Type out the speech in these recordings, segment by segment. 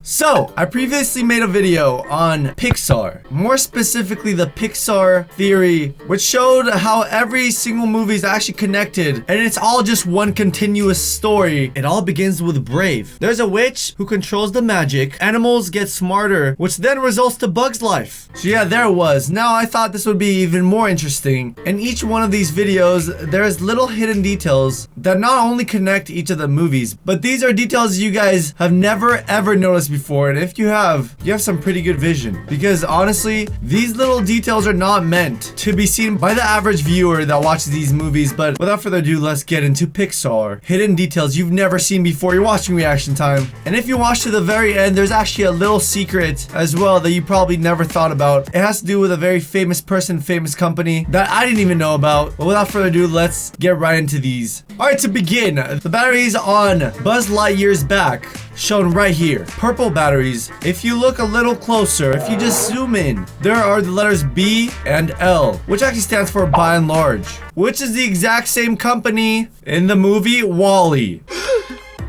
So, I previously made a video on Pixar, more specifically the Pixar theory, which showed how every single movie is actually connected and it's all just one continuous story. It all begins with Brave. There's a witch who controls the magic, animals get smarter, which then results to Bug's life. So yeah, there it was. Now I thought this would be even more interesting. In each one of these videos, there's little hidden details that not only connect each of the movies, but these are details you guys have never ever noticed before, and if you have some pretty good vision, because honestly these little details are not meant to be seen by the average viewer that watches these movies. But without further ado, let's get into Pixar. Hidden details you've never seen before. You're watching Reaction Time, and if you watch to the very end, there's actually a little secret as well that you probably never thought about. It has to do with a very famous person, famous company that I didn't even know about. But without further ado, let's get right into these. Alright, to begin, the batteries on Buzz Lightyear's back, shown right here. Purple batteries. If you look a little closer, if you just zoom in, there are the letters B and L, which actually stands for by and large, which is the exact same company in the movie WallE.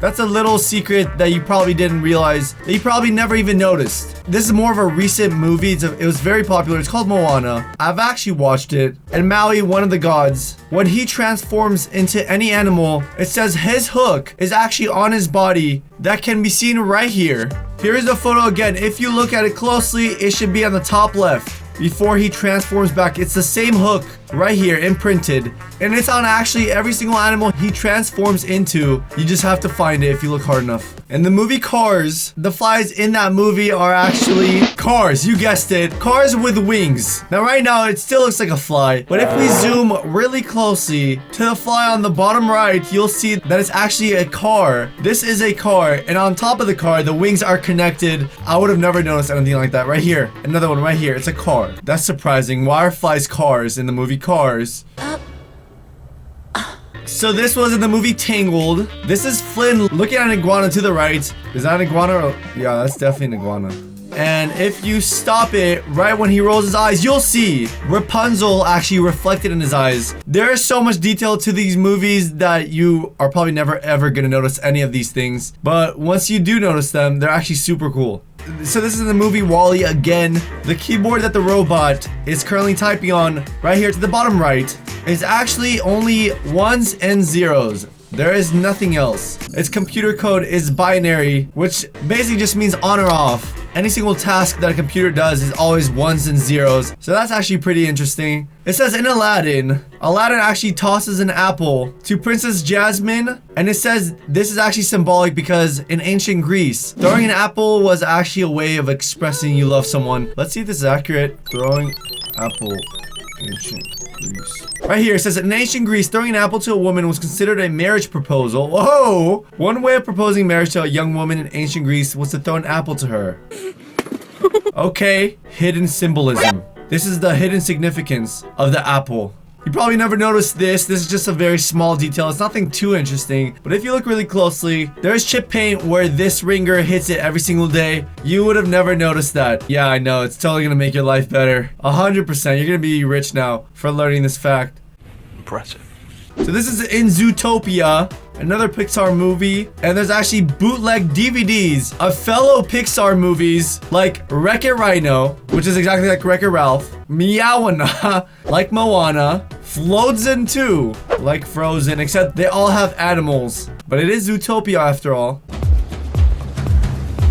That's a little secret that you probably didn't realize, that you probably never even noticed. This is more of a recent movie. It was very popular. It's called Moana. I've actually watched it. And Maui, one of the gods, when he transforms into any animal, it says his hook is actually on his body. That can be seen right here. Here is the photo again. If you look at it closely, it should be on the top left. Before he transforms back, it's the same hook right here imprinted, and it's on actually every single animal he transforms into. You just have to find it if you look hard enough. In the movie Cars, the flies in that movie are actually cars. You guessed it, cars with wings. Now right now it still looks like a fly, but if we zoom really closely to the fly on the bottom right, you'll see that it's actually a car. This is a car, and on top of the car the wings are connected. I would have never noticed anything like that. Right here, another one right here. It's a car. That's surprising. Why are flies cars in the movie Cars? So this was in the movie Tangled. This is Flynn looking at an iguana to the right. Is that an iguana? Or, yeah, that's definitely an iguana. And if you stop it right when he rolls his eyes, you'll see Rapunzel actually reflected in his eyes. There is so much detail to these movies that you are probably never ever gonna notice any of these things. But once you do notice them, they're actually super cool. So this is the movie WallE again. The keyboard that the robot is currently typing on right here to the bottom right is actually only ones and zeros. There is nothing else. Its computer code is binary, which basically just means on or off. Any single task that a computer does is always ones and zeros. So that's actually pretty interesting. It says in Aladdin, Aladdin actually tosses an apple to Princess Jasmine. And it says this is actually symbolic because in ancient Greece, throwing an apple was actually a way of expressing you love someone. Let's see if this is accurate. Throwing apple, ancient Greece. Right here, it says in ancient Greece, throwing an apple to a woman was considered a marriage proposal. Whoa! One way of proposing marriage to a young woman in ancient Greece was to throw an apple to her. Okay, hidden symbolism. This is the hidden significance of the apple. You probably never noticed this. This is just a very small detail. It's nothing too interesting. But if you look really closely, there's chip paint where this ringer hits it every single day. You would have never noticed that. Yeah, I know. It's totally going to make your life better. 100%. You're going to be rich now for learning this fact. Impressive. So this is in Zootopia, another Pixar movie, and there's actually bootleg DVDs of fellow Pixar movies like Wreck-It Rhino, which is exactly like Wreck-It Ralph, Moana, like Moana, Frozen 2, like Frozen, except they all have animals. But it is Zootopia after all.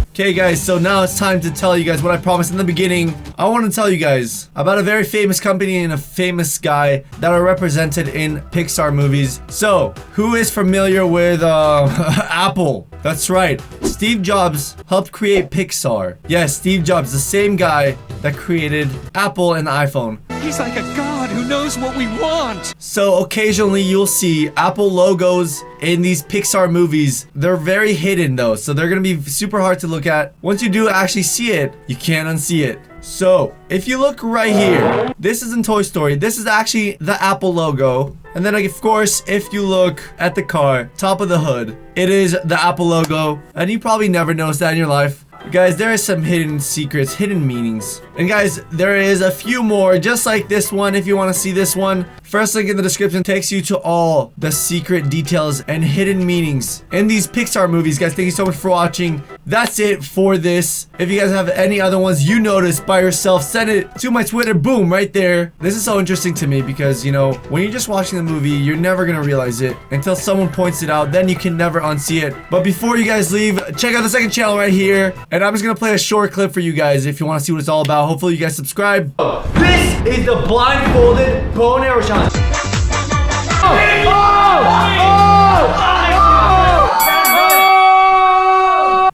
Okay guys, so now it's time to tell you guys what I promised in the beginning. I want to tell you guys about a very famous company and a famous guy that are represented in Pixar movies. So, who is familiar with Apple? That's right. Steve Jobs helped create Pixar. Yes, Steve Jobs, the same guy that created Apple and the iPhone. He's like a god who knows what we want. So occasionally you'll see Apple logos in these Pixar movies. They're very hidden though, so they're gonna be super hard to look at. Once you do actually see it, you can't unsee it. So if you look right here, this is in Toy Story. This is actually the Apple logo. And then of course, if you look at the car, top of the hood, it is the Apple logo. And you probably never noticed that in your life. Guys, there are some hidden secrets, hidden meanings. And guys, there is a few more just like this one. If you want to see this one, first link in the description takes you to all the secret details and hidden meanings in these Pixar movies. Guys, thank you so much for watching. that's it for this. If you guys have any other ones you noticed by yourself, send it to my Twitter. Boom, right there. This is so interesting to me because, you know, when you're just watching the movie, you're never gonna realize it until someone points it out. Then you can never unsee it. But before you guys leave, check out the second channel right here. And I'm just gonna play a short clip for you guys if you want to see what it's all about. Hopefully you guys subscribe. This is the blindfolded bow and arrow challenge.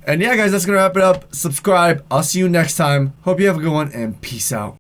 And yeah, guys, that's gonna wrap it up. Subscribe. I'll see you next time. Hope you have a good one, and peace out.